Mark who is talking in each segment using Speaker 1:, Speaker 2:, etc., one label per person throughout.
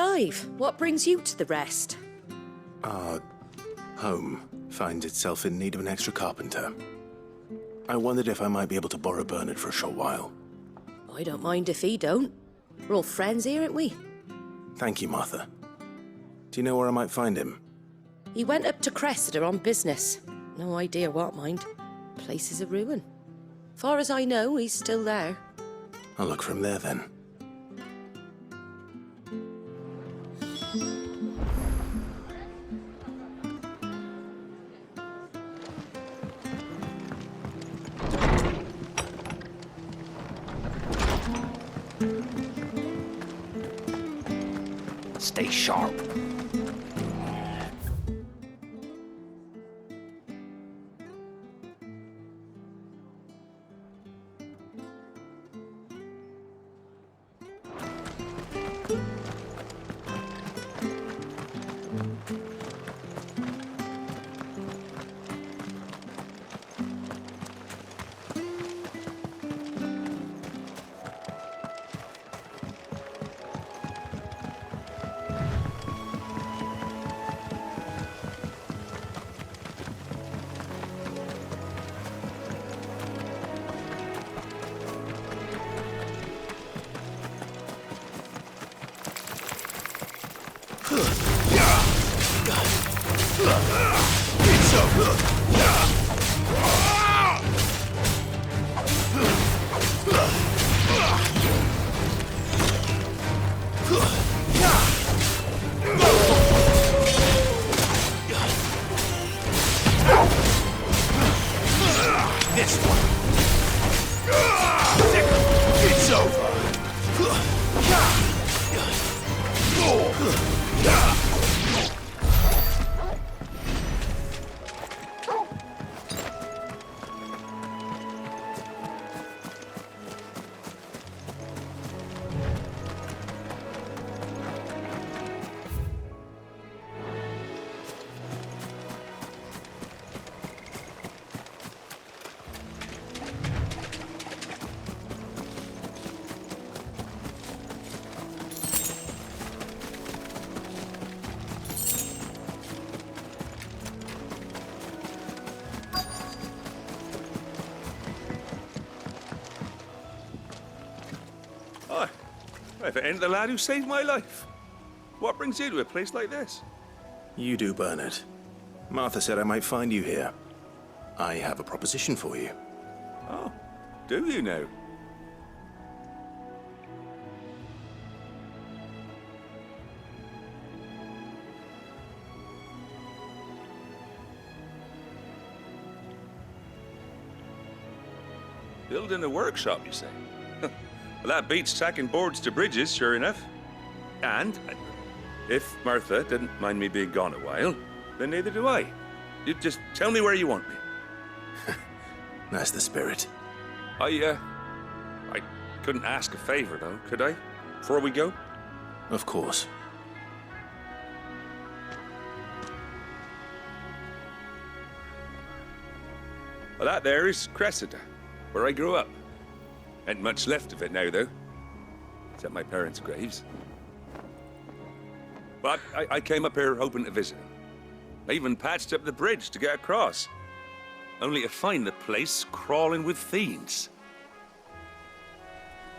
Speaker 1: Clive, what brings you to the rest?
Speaker 2: Our home finds itself in need of an extra carpenter. I wondered if I might be able to borrow Bernard for a short while.
Speaker 1: I don't mind if he don't. We're all friends here, aren't we?
Speaker 2: Thank you, Martha. Do you know where I might find him?
Speaker 1: He went up to Cressida on business. No idea what, mind. Place is a ruin. Far as I know, he's still there.
Speaker 2: I'll look for him there then.
Speaker 3: Stay sharp.
Speaker 4: If it ain't the lad who saved my life. What brings you to a place like this?
Speaker 2: You do, Bernard. Martha said I might find you here. I have a proposition for you.
Speaker 4: Oh, do you now? Building a workshop, you say? Well, that beats tacking boards to bridges, sure enough. And if Martha didn't mind me being gone a while, then neither do I. You just tell me where you want me.
Speaker 2: That's the spirit.
Speaker 4: I couldn't ask a favor, though, could I? Before we go?
Speaker 2: Of course.
Speaker 4: Well, that there is Cressida, where I grew up. Ain't much left of it now, though. Except my parents' graves. But I came up here hoping to visit them. I even patched up the bridge to get across. Only to find the place crawling with fiends.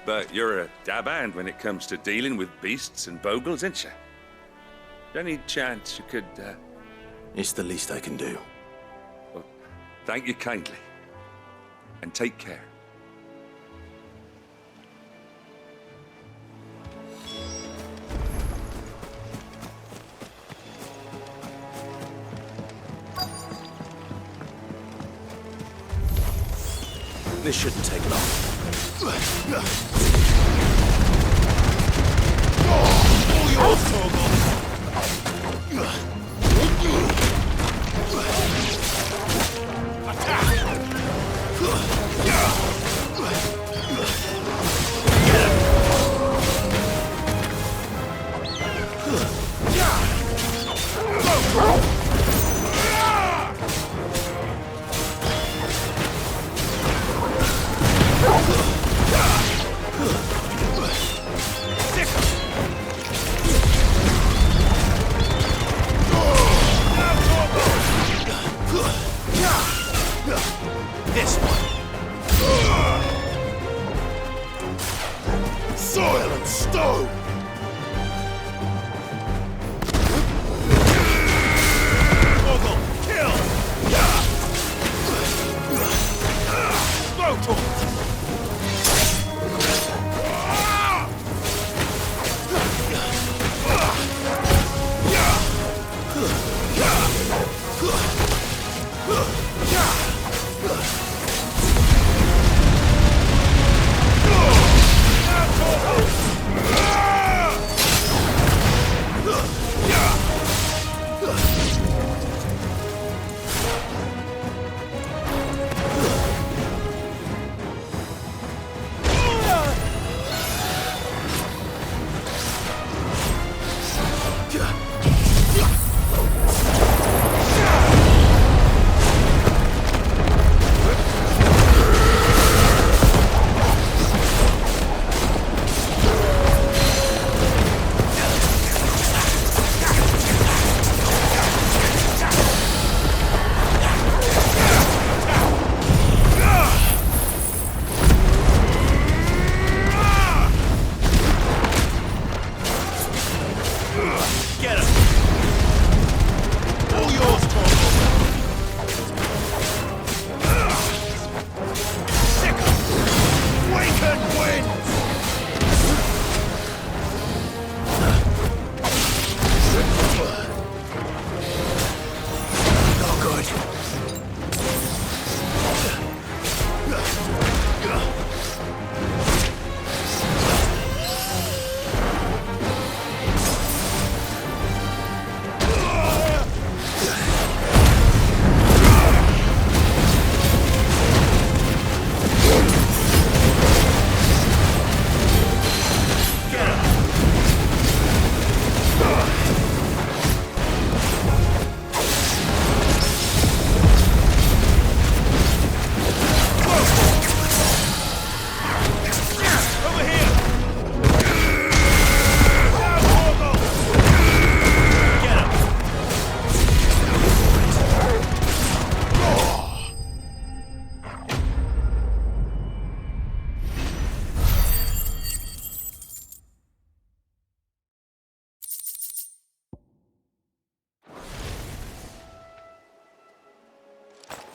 Speaker 4: But you're a dab hand when it comes to dealing with beasts and bogles, ain't you? Any chance you could,
Speaker 2: It's the least I can do.
Speaker 4: Well, thank you kindly. And take care.
Speaker 2: This shouldn't take long.
Speaker 5: All yours, Torgal!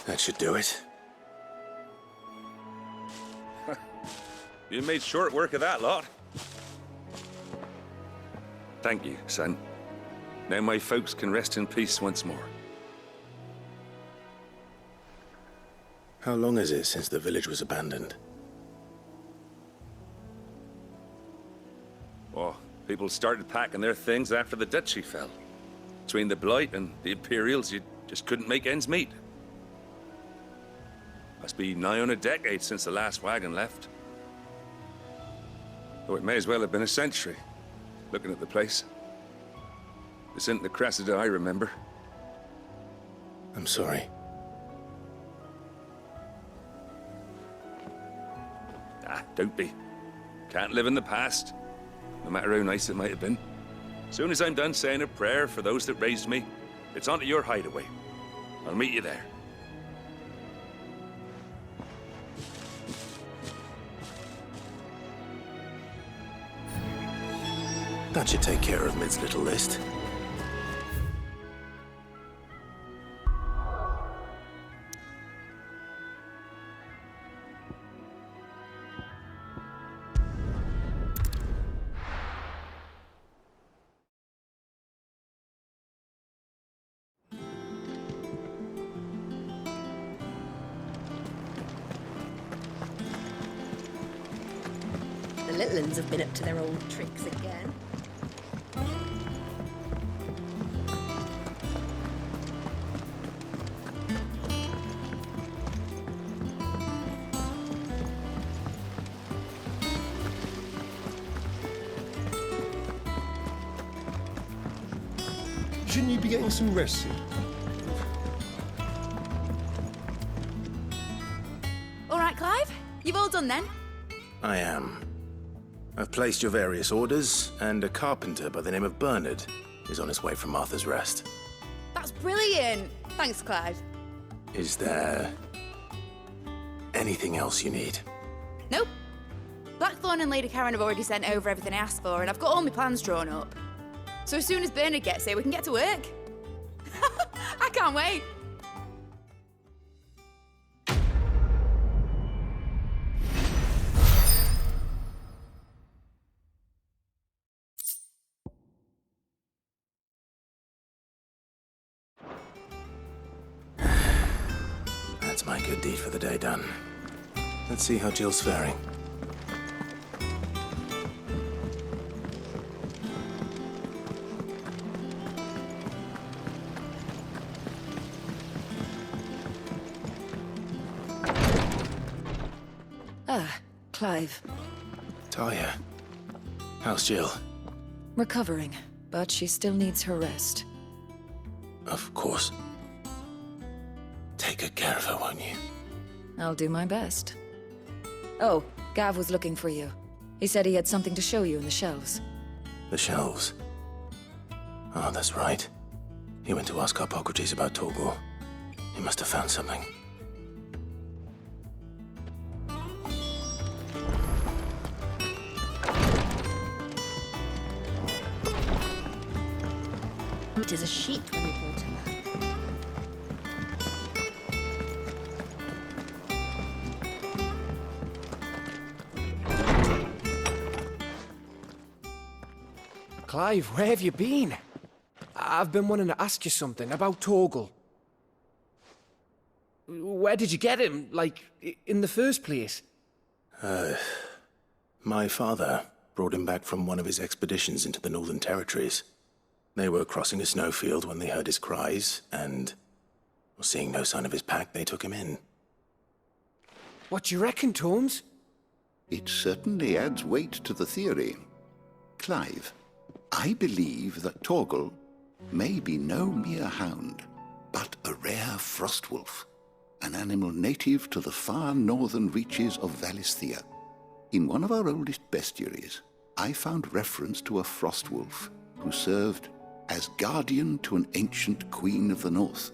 Speaker 2: That should do it.
Speaker 4: You made short work of that lot. Thank you, son. Now my folks can rest in peace once more.
Speaker 2: How long is it since the village was abandoned?
Speaker 4: Oh, people started packing their things after the duchy fell. Between the Blight and the Imperials, you just couldn't make ends meet. Must be nigh on a decade since the last wagon left. Though it may as well have been a century, looking at the place. This isn't the Cressida I remember.
Speaker 2: I'm sorry.
Speaker 4: Ah, don't be. Can't live in the past, no matter how nice it might have been. Soon as I'm done saying a prayer for those that raised me, it's on to your hideaway. I'll meet you there.
Speaker 2: That should take care of Mid's little list.
Speaker 1: The little uns have been up to their old tricks again.
Speaker 5: Shouldn't you be getting some rest soon?
Speaker 3: All right, Clive. You've all done then?
Speaker 2: I am. I've placed your various orders, and a carpenter by the name of Bernard is on his way from Arthur's Rest.
Speaker 3: That's brilliant. Thanks, Clive.
Speaker 2: Is there anything else you need?
Speaker 3: Nope. Blackthorn and Lady Karen have already sent over everything I asked for, and I've got all my plans drawn up. So as soon as Bernard gets here, we can get to work. I can't wait.
Speaker 2: That's my good deed for the day done. Let's see how Jill's faring.
Speaker 6: Ah, Clive.
Speaker 2: Talia, how's Jill?
Speaker 6: Recovering, but she still needs her rest.
Speaker 2: Of course. Take good care of her, won't you?
Speaker 6: I'll do my best. Oh, Gav was looking for you. He said he had something to show you in the shelves.
Speaker 2: The shelves. Oh, that's right. He went to ask Hippocrates about Torgal. He must have found something.
Speaker 1: It is a sheep when we brought him back.
Speaker 7: Clive, where have you been? I've been wanting to ask you something about Torgal. Where did you get him, like, in the first place?
Speaker 2: My father brought him back from one of his expeditions into the Northern Territories. They were crossing a snowfield when they heard his cries, and, seeing no sign of his pack, they took him in.
Speaker 7: What do you reckon, Tomes?
Speaker 8: It certainly adds weight to the theory. Clive, I believe that Torgal may be no mere hound, but a rare frostwolf, an animal native to the far northern reaches of Valisthea. In one of our oldest bestiaries, I found reference to a frostwolf who served as guardian to an ancient queen of the north.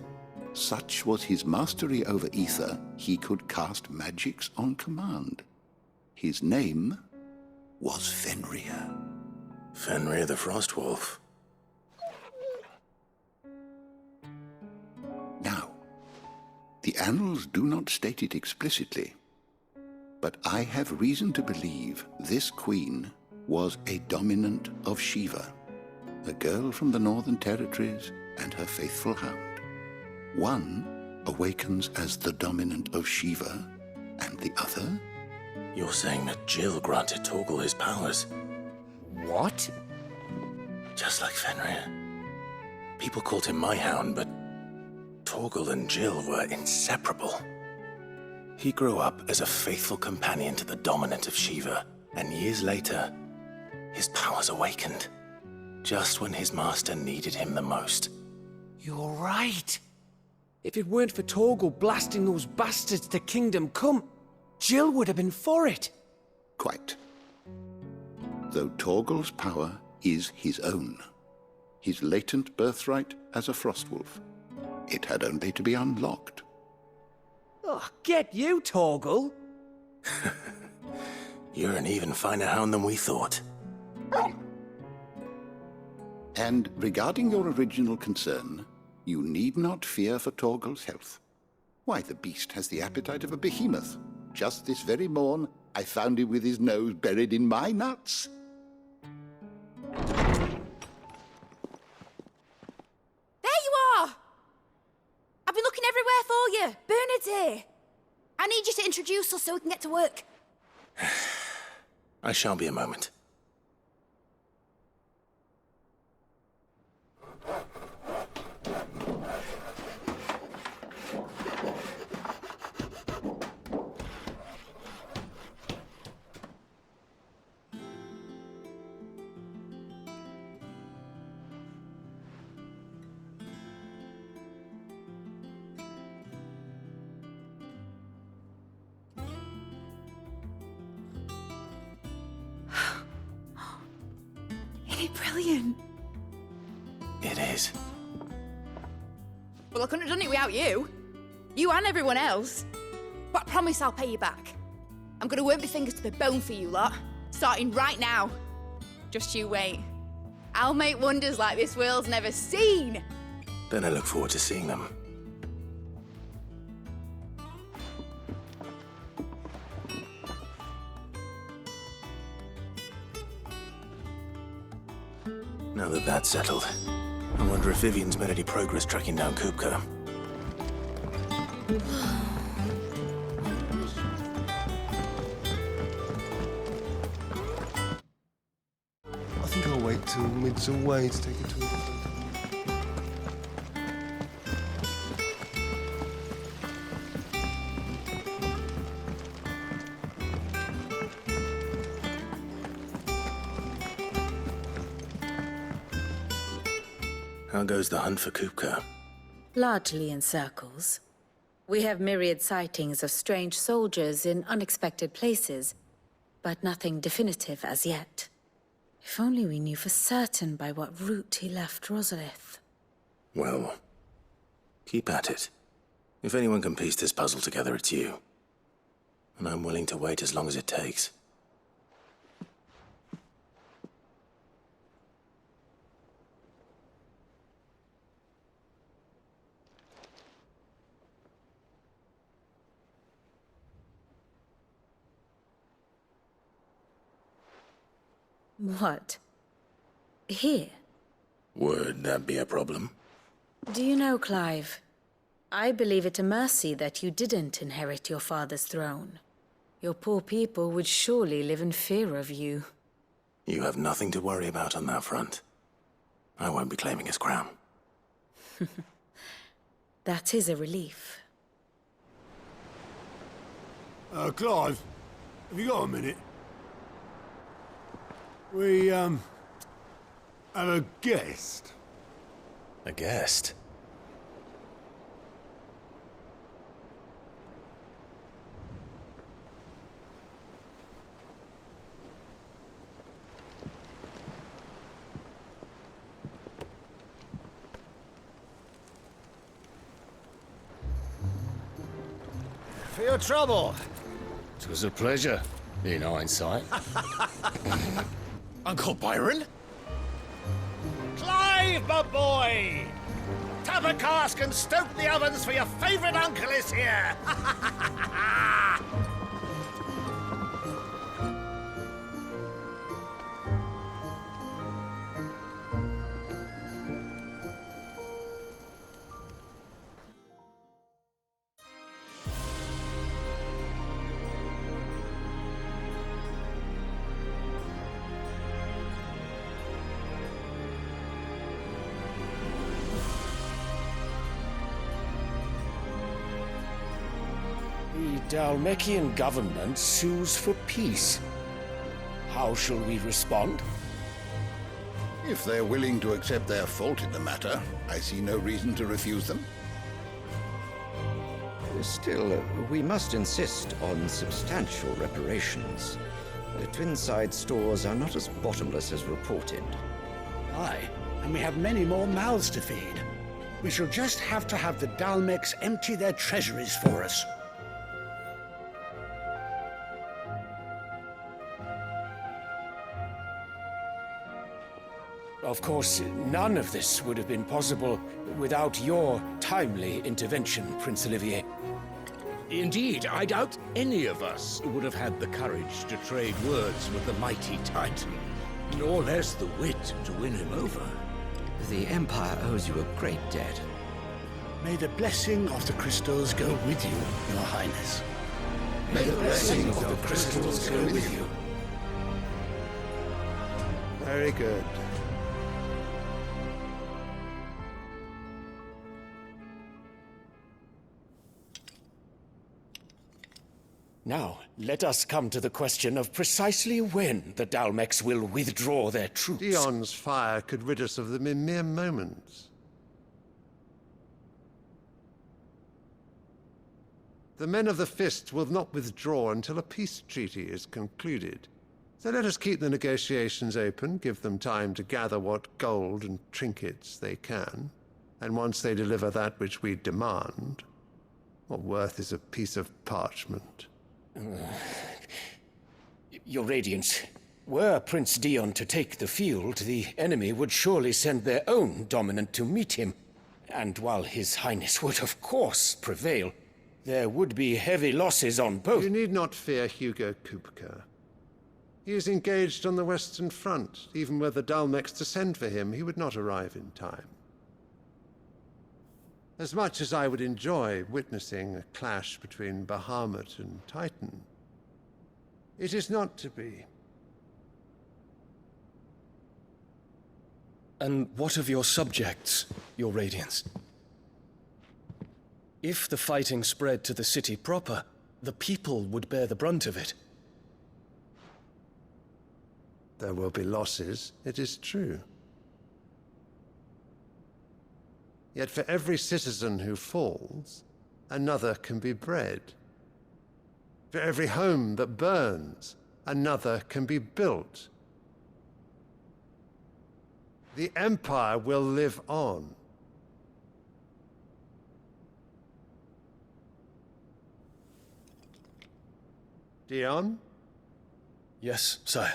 Speaker 8: Such was his mastery over ether, he could cast magics on command. His name was Fenrir.
Speaker 2: Fenrir the Frostwolf.
Speaker 8: Now, the The annals do not state it explicitly, but I have reason to believe this queen was a dominant of Shiva, a girl from the Northern Territories and her faithful hound. One awakens as the dominant of Shiva, and the other?
Speaker 2: You're saying that Jill granted Torgal his powers?
Speaker 7: What?
Speaker 2: Just like Fenrir. People called him my hound, but Torgal and Jill were inseparable. He grew up as a faithful companion to the dominant of Shiva, and years later, his powers awakened, just when his master needed him the most.
Speaker 7: You're right. If it weren't for Torgal blasting those bastards to Kingdom Come, Jill would have been for it.
Speaker 8: Quite. Though Torgal's power is his own, his latent birthright as a Frostwolf, it had only to be unlocked.
Speaker 7: Oh, get you, Torgal.
Speaker 2: You're an even finer hound than we thought.
Speaker 8: And regarding your original concern, you need not fear for Torgal's health. Why, the beast has the appetite of a behemoth. Just this very morn, I found him with his nose buried in my nuts.
Speaker 3: There you are! I've been looking everywhere for you. Bernard's here. I need you to introduce us so we can get to work.
Speaker 2: I shall be a moment.
Speaker 3: Brilliant.
Speaker 2: It is.
Speaker 3: Well, I couldn't have done it without you. You and everyone else. But I promise I'll pay you back. I'm gonna work my fingers to the bone for you lot, starting right now. Just you wait. I'll make wonders like this world's never seen.
Speaker 2: Then I look forward to seeing them. Now that that's settled, I wonder if Vivian's made any progress tracking down Kupka.
Speaker 5: I think I'll wait till mid's away to take a tour.
Speaker 2: How goes the hunt for Kupka?
Speaker 9: Largely in circles. We have myriad sightings of strange soldiers in unexpected places, but nothing definitive as yet. If only we knew for certain by what route he left Rosalith.
Speaker 2: Well, keep at it. If anyone can piece this puzzle together, it's you. And I'm willing to wait as long as it takes.
Speaker 9: What? Here?
Speaker 2: Would that be a problem?
Speaker 9: Do you know, Clive? I believe it a mercy that you didn't inherit your father's throne. Your poor people would surely live in fear of you.
Speaker 2: You have nothing to worry about on that front. I won't be claiming his crown.
Speaker 9: That is a relief.
Speaker 10: Clive, have you got a minute? We, have a guest.
Speaker 2: A guest?
Speaker 10: For your trouble.
Speaker 11: It was a pleasure, in hindsight.
Speaker 10: Uncle Byron? Clive, my boy! Tap
Speaker 11: up a cask and stoke the ovens, for your favourite uncle is here!
Speaker 7: The Dalmekian government sues for peace. How shall we respond?
Speaker 8: If they're willing to accept their fault in the matter, I see no reason to refuse them.
Speaker 12: Still, we must insist on substantial reparations. The Twinside stores are not as bottomless as reported.
Speaker 13: Aye, and we have many more mouths to feed. We shall just have to have the Dalmeks empty their treasuries for us.
Speaker 7: Of course, none of this would have been possible without your timely intervention, Prince Olivier.
Speaker 14: Indeed, I doubt any of us would have had the courage to trade words with the mighty Titan, nor less the wit to win him over.
Speaker 12: The Empire owes you a great debt.
Speaker 13: May the blessing of the crystals go with you, Your Highness.
Speaker 7: May the blessing of the crystals go with you.
Speaker 5: Very good.
Speaker 7: Now, let us come to the question of precisely when the Dalmeks will withdraw their troops.
Speaker 5: Dion's fire could rid us of them in mere moments. The men of the Fist will not withdraw until a peace treaty is concluded. So let us keep the negotiations open, give them time to gather what gold and trinkets they can, and once they deliver that which we demand, what worth is a piece of parchment?
Speaker 7: Your Radiance, were Prince Dion to take the field, the enemy would surely send their own dominant to meet him. And while His Highness would of course prevail, there would be heavy losses on both.
Speaker 5: You need not fear Hugo Kupka. He is engaged on the Western Front. Even were the Dalmeks to send for him, he would not arrive in time. As much as I would enjoy witnessing a clash between Bahamut and Titan, it is not to be.
Speaker 15: And what of your subjects, Your Radiance? If the fighting spread to the city proper, the people would bear the brunt of it.
Speaker 5: There will be losses, it is true. Yet for every citizen who falls, another can be bred. For every home that burns, another can be built. The Empire will live on. Dion?
Speaker 15: Yes, sire.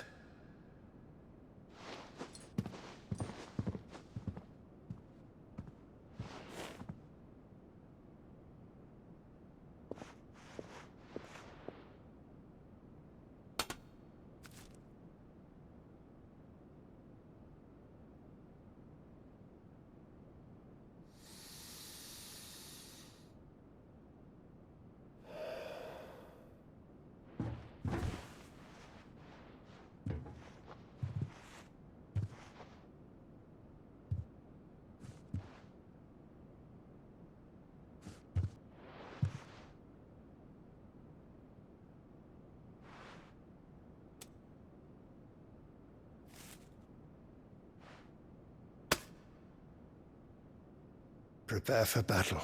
Speaker 5: Prepare for battle.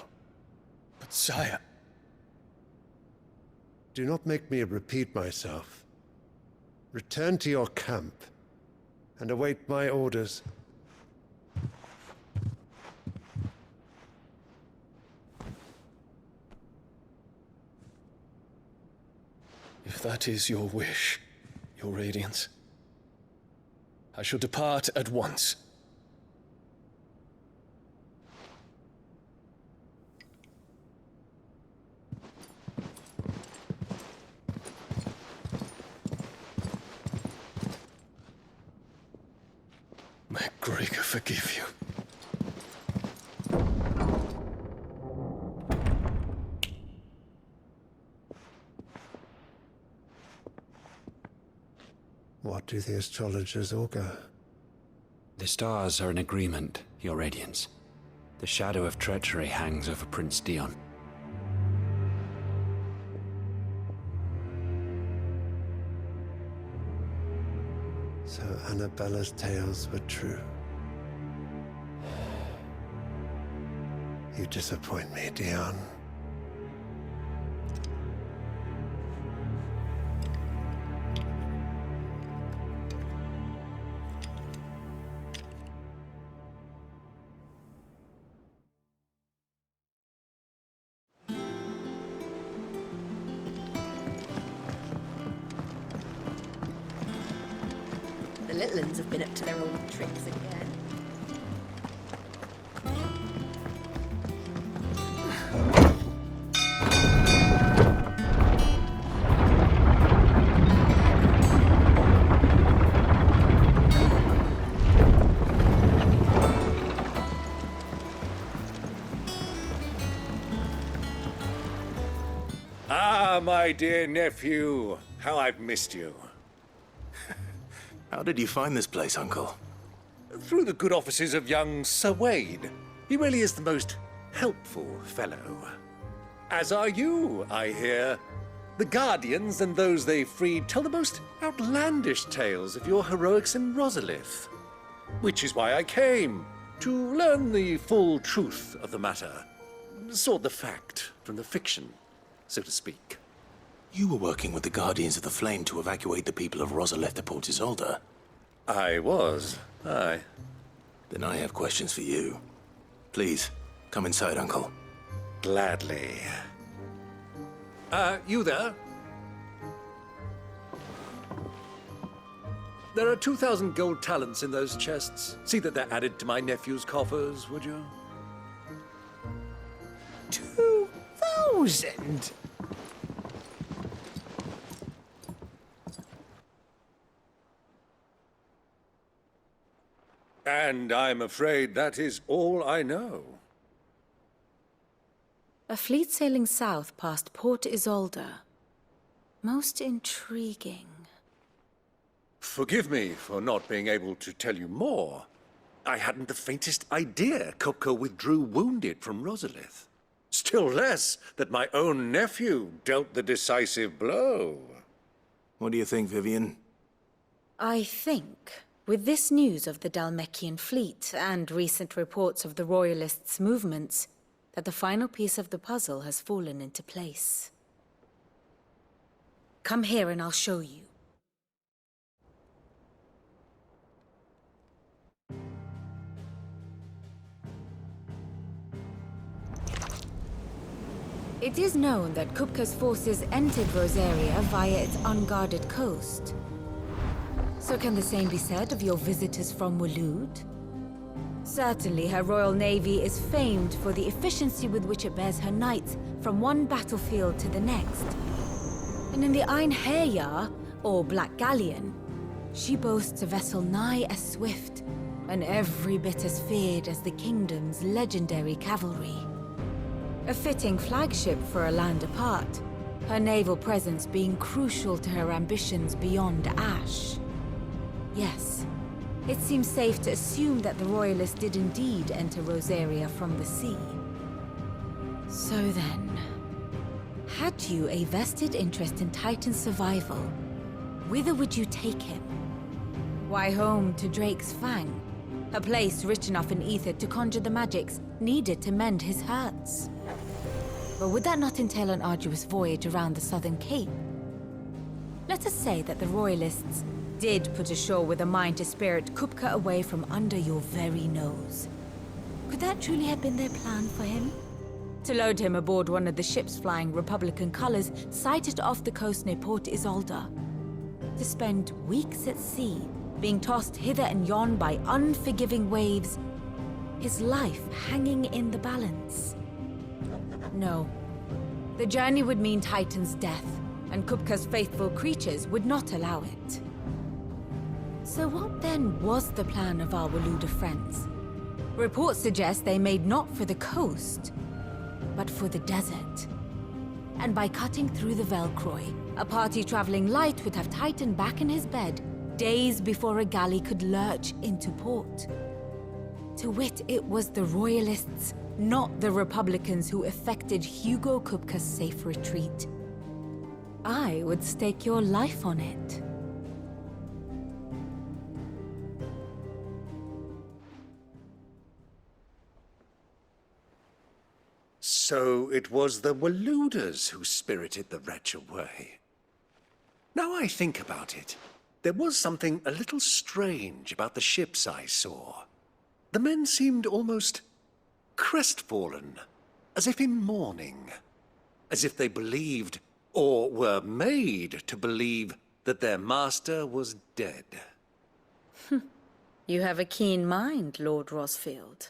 Speaker 15: But sire...
Speaker 5: Do not make me repeat myself. Return to your camp and await my orders.
Speaker 15: If that is your wish, Your Radiance, I shall depart at once. Gregor forgive you.
Speaker 5: What do the astrologers augur?
Speaker 16: The stars are in agreement, Your Radiance. The shadow of treachery hangs over Prince Dion.
Speaker 5: So Annabella's tales were true. You disappoint me, Dion.
Speaker 1: The little uns have been up to their old tricks again.
Speaker 14: Ah, my dear nephew, how I've missed you.
Speaker 2: How did you find this place, Uncle?
Speaker 14: Through the good offices of young Sir Wade. He really is the most helpful fellow. As are you, I hear. The Guardians and those they freed tell the most outlandish tales of your heroics in Rosalith. Which is why I came, to learn the full truth of the matter. Sort the fact from the fiction, so to speak.
Speaker 2: You were working with the Guardians of the Flame to evacuate the people of Rosalith to Port Isolde.
Speaker 14: I was, aye.
Speaker 2: Then I have questions for you. Please, come inside, Uncle.
Speaker 14: Gladly. You there? There are 2,000 gold talents in those chests. See that they're added to my nephew's coffers, would you?
Speaker 11: 2,000?
Speaker 14: And I'm afraid that is all I know.
Speaker 9: A fleet sailing south past Port Isolde. Most intriguing.
Speaker 14: Forgive me for not being able to tell you more. I hadn't the faintest idea Kopko withdrew wounded from Rosalith. Still less that my own nephew dealt the decisive blow.
Speaker 2: What do you think, Vivian?
Speaker 9: I think, with this news of the Dhalmekian fleet and recent reports of the Royalists' movements, that the final piece of the puzzle has fallen into place. Come here and I'll show you. It is known that Kupka's forces entered Rosaria via its unguarded coast. So can the same be said of your visitors from Waloed? Certainly her Royal Navy is famed for the efficiency with which it bears her knights from one battlefield to the next. And in the Einherjar, or Black Galleon, she boasts a vessel nigh as swift and every bit as feared as the kingdom's legendary cavalry. A fitting flagship for a land apart, her naval presence being crucial to her ambitions beyond Ash. Yes, it seems safe to assume that the Royalists did indeed enter Rosaria from the sea. So then, had you a vested interest in Titan's survival, whither would you take him? Why, home to Drake's Fang, a place rich enough in ether to conjure the magics needed to mend his hurts. But would that not entail an arduous voyage around the southern cape? Let us say that the Royalists did put ashore with a mind to spirit Kupka away from under your very nose. Could that truly have been their plan for him? To load him aboard one of the ships flying Republican colors sighted off the coast near Port Isolde. To spend weeks at sea, being tossed hither and yon by unforgiving waves, his life hanging in the balance. No. The journey would mean Titan's death, and Kupka's faithful creatures would not allow it. So what then was the plan of our Waluda friends? Reports suggest they made not for the coast, but for the desert. And by cutting through the Velkroy, a party traveling light would have Titan back in his bed days before a galley could lurch into port. To wit, it was the Royalists, not the Republicans, who effected Hugo Kupka's safe retreat. I would stake your life on it.
Speaker 14: So it was the Waludas who spirited the wretch away. Now I think about it, there was something a little strange about the ships I saw. The men seemed almost crestfallen, as if in mourning, as if they believed, or were made to believe, that their master was dead.
Speaker 9: You have a keen mind, Lord Rosfield.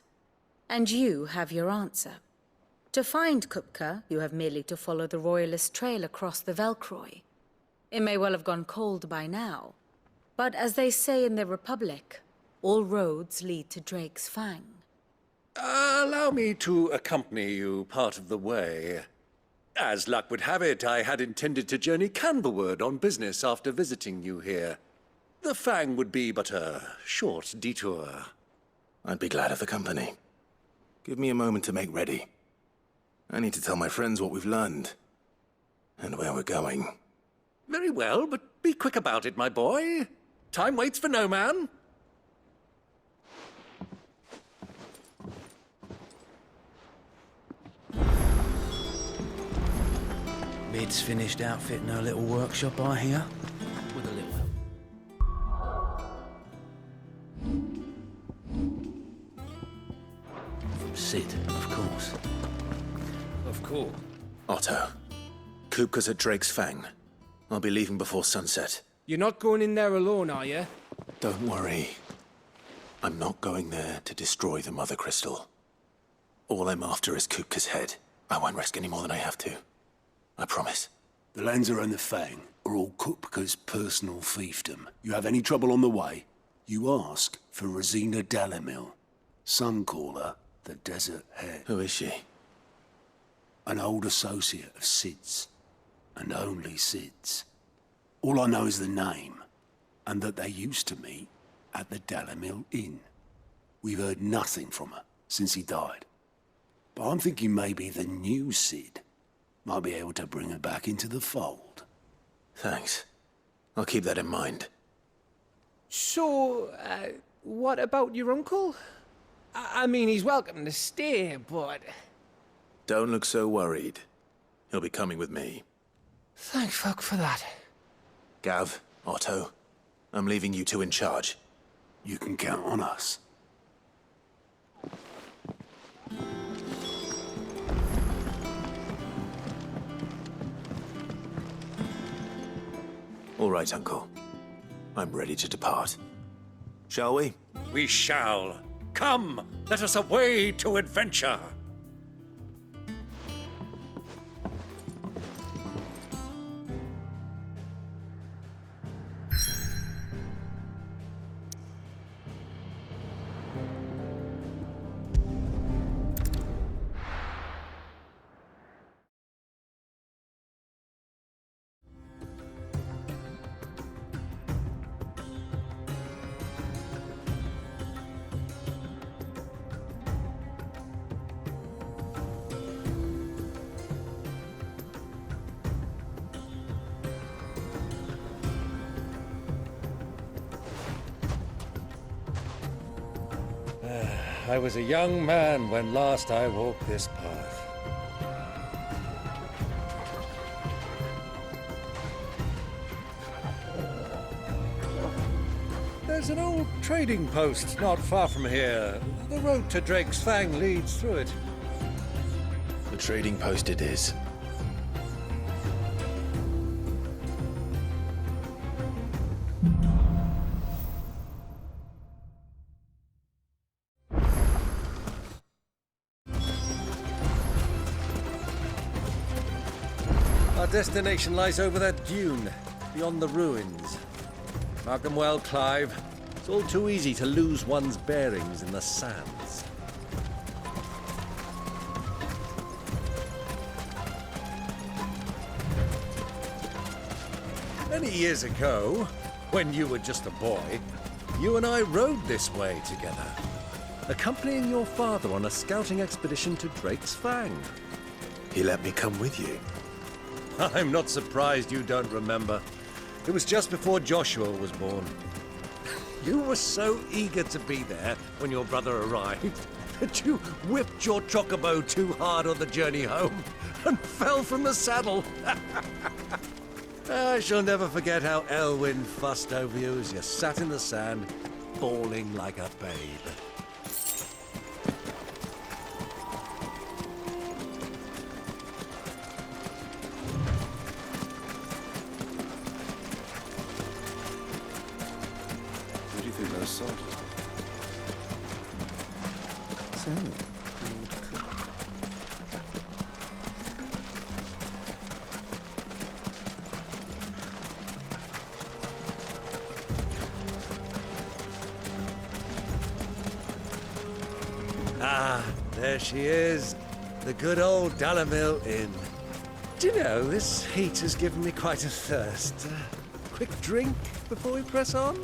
Speaker 9: And you have your answer. To find Kupka, you have merely to follow the Royalist trail across the Velkroy. It may well have gone cold by now, but as they say in the Republic, all roads lead to Drake's Fang.
Speaker 14: Allow me to accompany you part of the way. As luck would have it, I had intended to journey Canberward on business after visiting you here. The Fang would be but a short detour.
Speaker 2: I'd be glad of the company. Give me a moment to make ready. I need to tell my friends what we've learned, and where we're going.
Speaker 14: Very well, but be quick about it, my boy. Time waits for no man.
Speaker 17: Mid's finished outfitting her little workshop, I hear. With a little help. From Sid, of course.
Speaker 15: Of course.
Speaker 2: Otto, Kupka's at Drake's Fang. I'll be leaving before sunset.
Speaker 15: You're not going in there alone, are you?
Speaker 2: Don't worry. I'm not going there to destroy the Mother Crystal. All I'm after is Kupka's head. I won't risk any more than I have to. I promise.
Speaker 10: The Lancer and the Fang are all Kupka's personal fiefdom. You have any trouble on the way, you ask for Rosina Dalamil. Some call her the Desert Head.
Speaker 2: Who is she?
Speaker 10: An old associate of Sid's, and only Sid's. All I know is the name, and that they used to meet at the Dalamil Inn. We've heard nothing from her since he died. But I'm thinking maybe the new Sid might be able to bring her back into the fold.
Speaker 2: Thanks. I'll keep that in mind.
Speaker 15: So, what about your uncle? I mean, he's welcome to stay, but...
Speaker 2: Don't look so worried. He'll be coming with me.
Speaker 15: Thank fuck for that.
Speaker 2: Gav, Otto, I'm leaving you two in charge.
Speaker 10: You can count on us.
Speaker 2: All right, Uncle. I'm ready to depart. Shall we?
Speaker 14: We shall. Come, let us away to adventure. I was a young man when last I walked this path. There's an old trading post not far from here. The road to Drake's Fang leads through it.
Speaker 2: The trading post it is.
Speaker 14: Our destination lies over that dune, beyond the ruins. Mark 'em well, Clive. It's all too easy to lose one's bearings in the sands. Many years ago, when you were just a boy, you and I rode this way together, accompanying your father on a scouting expedition to Drake's Fang.
Speaker 2: He let me come with you.
Speaker 14: I'm not surprised you don't remember. It was just before Joshua was born. You were so eager to be there when your brother arrived that you whipped your chocobo too hard on the journey home and fell from the saddle. I shall never forget how Elwyn fussed over you as you sat in the sand, bawling like a babe.
Speaker 2: Who do you think those soldiers are?
Speaker 14: Ah, there she is. The good old Dalamil Inn. Do you know, this heat has given me quite a thirst. Quick drink before we press on?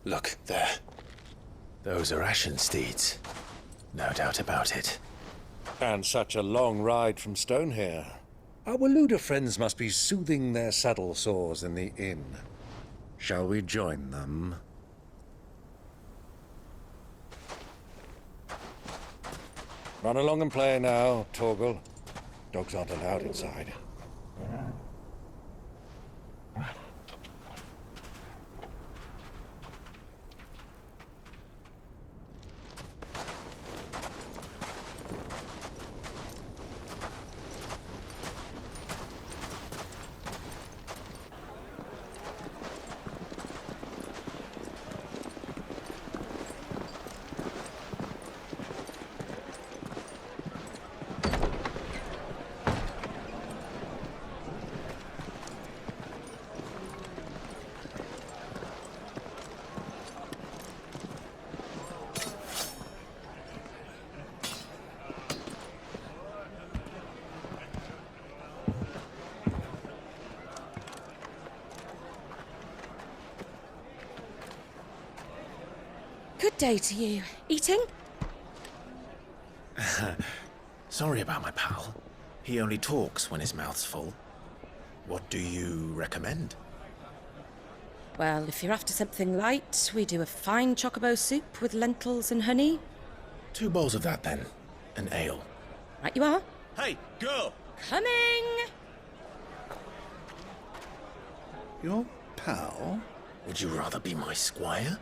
Speaker 2: Look, there. Those are Ashen steeds. No doubt about it.
Speaker 14: And such a long ride from Stonehair. Our Waluda friends must be soothing their saddle sores in the inn. Shall we join them? Run along and play now, Torgal. Dogs aren't allowed inside.
Speaker 1: Good day to you. Eating?
Speaker 2: Sorry about my pal. He only talks when his mouth's full. What do you recommend?
Speaker 1: Well, if you're after something light, we do a fine chocobo soup with lentils and honey.
Speaker 2: 2 bowls of that, then. An ale.
Speaker 1: Right you are.
Speaker 2: Hey, girl!
Speaker 1: Coming!
Speaker 2: Your pal? Would you rather be my squire?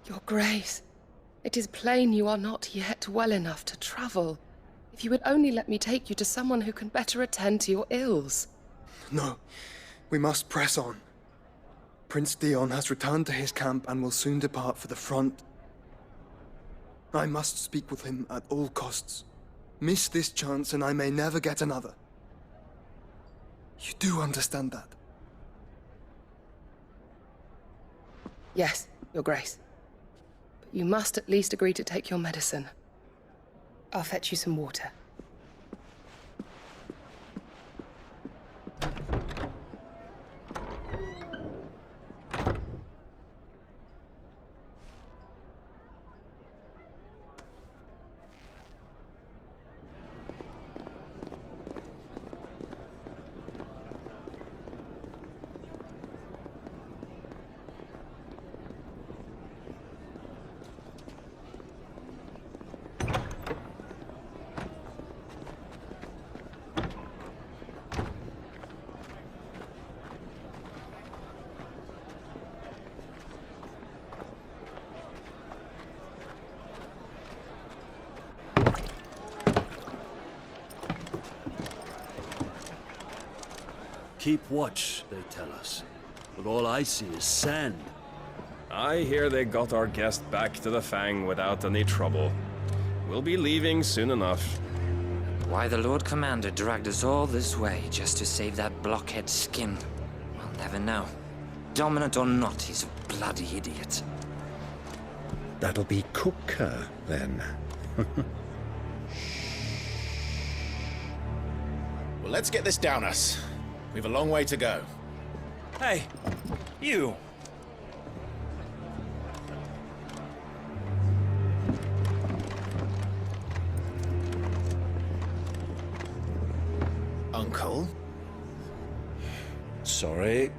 Speaker 18: Your Grace, it is plain you are not yet well enough to travel. If you would only let me take you to someone who can better attend to your ills.
Speaker 19: No, we must press on. Prince Dion has returned to his camp and will soon depart for the front. I must speak with him at all costs. Miss this chance and I may never get another. You do understand that?
Speaker 18: Yes, Your Grace. But you must at least agree to take your medicine. I'll fetch you some water.
Speaker 10: Keep watch, they tell us. But all I see is sand.
Speaker 20: I hear they got our guest back to the Fang without any trouble. We'll be leaving soon enough.
Speaker 21: Why the Lord Commander dragged us all this way just to save that blockhead skin, we'll never know. Dominant or not, he's a bloody idiot.
Speaker 22: That'll be Cooker, then.
Speaker 2: Well, let's get this down us. We've a long way to go.
Speaker 17: Hey, you!
Speaker 2: Uncle?
Speaker 10: Sorry.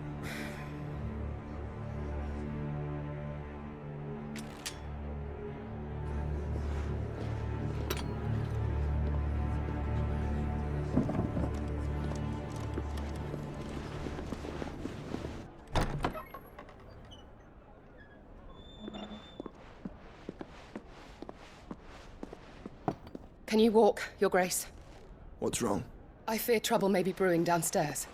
Speaker 18: Can you walk, Your Grace?
Speaker 19: What's wrong?
Speaker 18: I fear trouble may be brewing downstairs.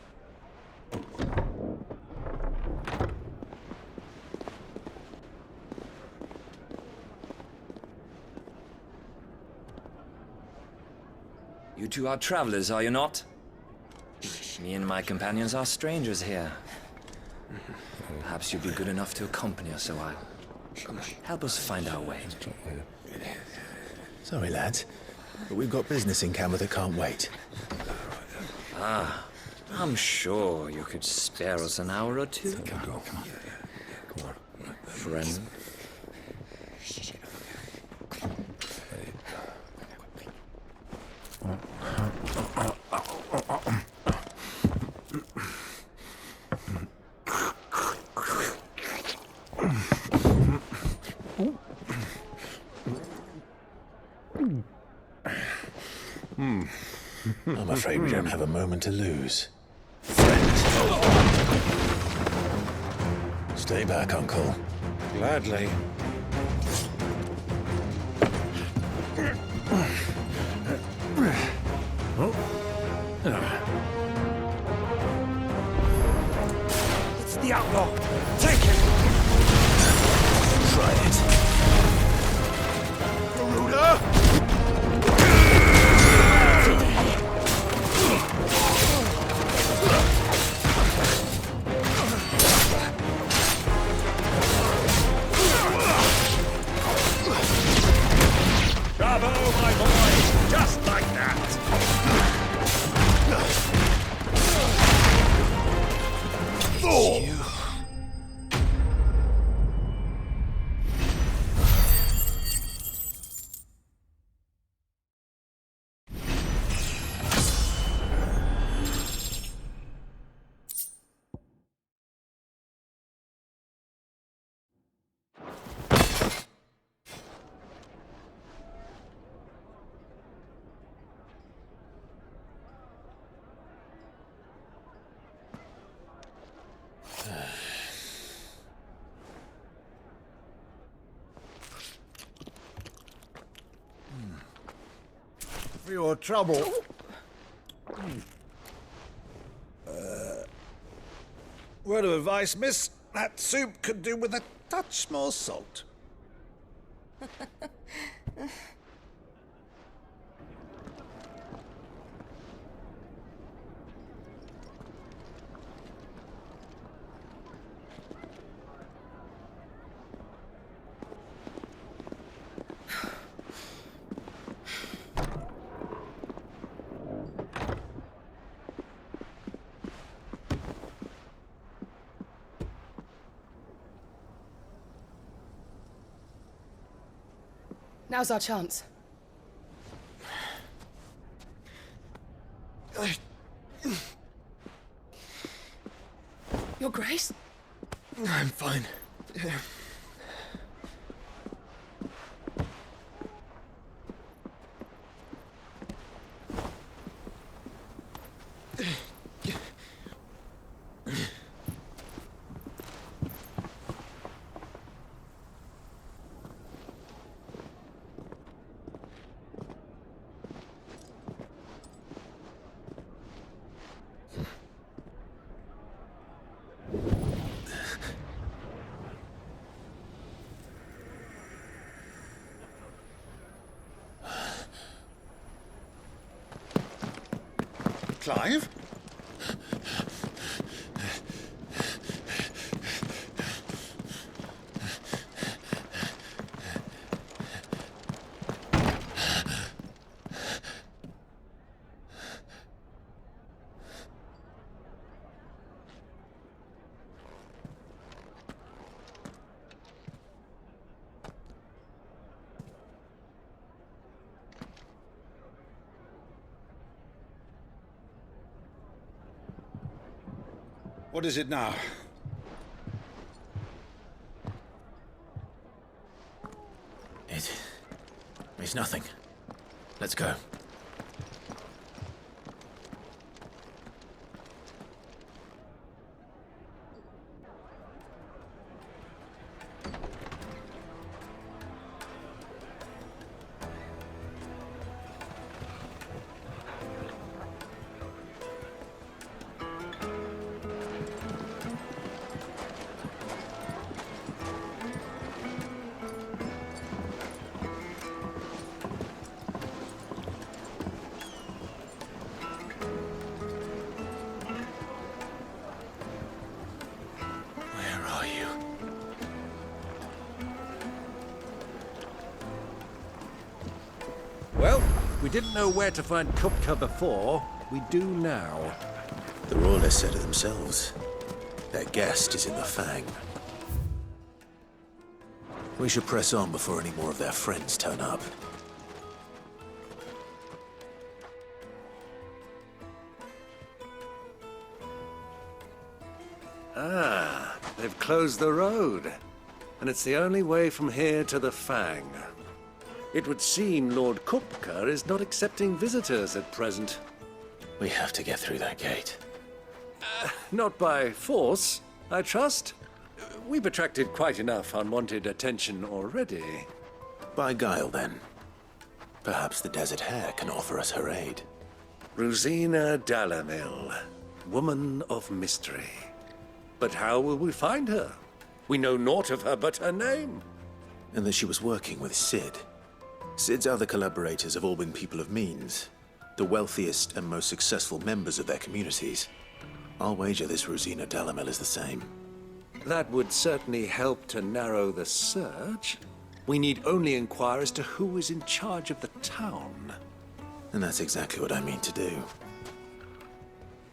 Speaker 21: You two are travelers, are you not? Me and my companions are strangers here. Perhaps you'd be good enough to accompany us a while. Help us find our way.
Speaker 2: Sorry, lads, but we've got business in camera that can't wait.
Speaker 21: Ah, I'm sure you could spare us an hour or two.
Speaker 2: Come on.
Speaker 21: Friend.
Speaker 2: I'm afraid we don't have a moment to lose. Stay back, Uncle.
Speaker 7: Gladly.
Speaker 17: It's the outlaw! Take it!
Speaker 2: Try it.
Speaker 11: Garuda! Bravo, my boy! Just like that! Thor!
Speaker 10: For your trouble. Word of advice, miss. That soup could do with a touch more salt.
Speaker 18: Now's our chance. Your Grace?
Speaker 19: I'm fine. Yeah.
Speaker 14: Clive?
Speaker 10: What is it now?
Speaker 2: It's nothing. Let's go.
Speaker 14: Well, we didn't know where to find Kupka before. We do now.
Speaker 2: The Royalists said it themselves. Their guest is in the Fang. We should press on before any more of their friends turn up.
Speaker 14: Ah, they've closed the road. And it's the only way from here to the Fang. It would seem Lord Kupka is not accepting visitors at present.
Speaker 2: We have to get through that gate.
Speaker 14: Not by force, I trust. We've attracted quite enough unwanted attention already.
Speaker 2: By guile, then. Perhaps the Desert Hare can offer us her aid.
Speaker 14: Rosina Dalamil, woman of mystery. But how will we find her? We know naught of her but her name.
Speaker 2: And that she was working with Sid. Sid's other collaborators have all been people of means, the wealthiest and most successful members of their communities. I'll wager this Rosina Dalamil is the same.
Speaker 14: That would certainly help to narrow the search. We need only inquire as to who is in charge of the town.
Speaker 2: And that's exactly what I mean to do.